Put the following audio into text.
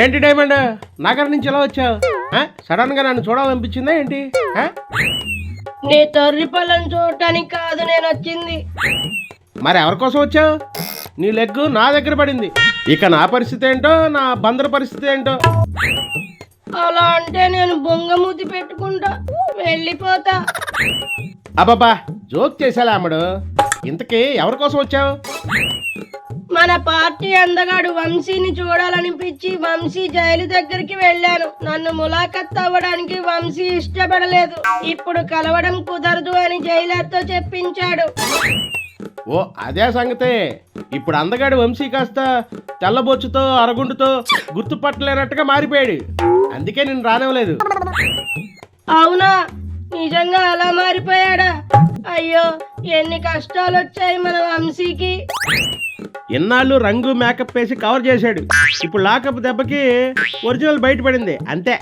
ఏంటి డైమండ్, నగర్ నుంచి ఎలా వచ్చావు? సడన్ గా నన్ను చూడాలనిపించిందా ఏంటి? నీ తొర్రి పళ్ళని చూడటానికి కాదు నేను వచ్చింది. మరి ఎవరి కోసం వచ్చావు? నీ లెగ్ నా దగ్గర పడింది. ఇక నా పరిస్థితి ఏంటో, నా బందర పరిస్థితి ఏంటో. అలా అంటే నేను బొంగమూతి పెట్టుకుంటా వెళ్ళిపోతా. అబ్బాబా, జోక్ చేశాలా అమ్మడు? ఇంతకీ ఎవరి కోసం వచ్చావు? మన పార్టీ అందగాడు వంశీని చూడాలనిపించి వంశీ జైలు దగ్గరికి వెళ్ళాను. నన్ను ములాఖత్ అవ్వడానికి వంశీ ఇష్టపడలేదు. ఇప్పుడు కలవడం కుదరదు అని జైలర్తో చెప్పించాడు. ఓ అదే సంగతే. ఇప్పుడు అందగాడు వంశీ కాస్త తెల్లబొచ్చుతో అరగుండుతో గుర్తుపట్టలేనట్టుగా మారిపోయాడు. అందుకే నేను రానివ్వలేదు. అవునా, నిజంగా అలా మారిపోయాడా? అయ్యో, ఎన్ని కష్టాలు వచ్చాయి మన వంశీకి. ఎన్నాళ్ళు రంగు మేకప్ వేసి కవర్ చేశాడు. ఇప్పుడు లాకప్ దెబ్బకి ఒరిజినల్ బయటపడింది అంతే.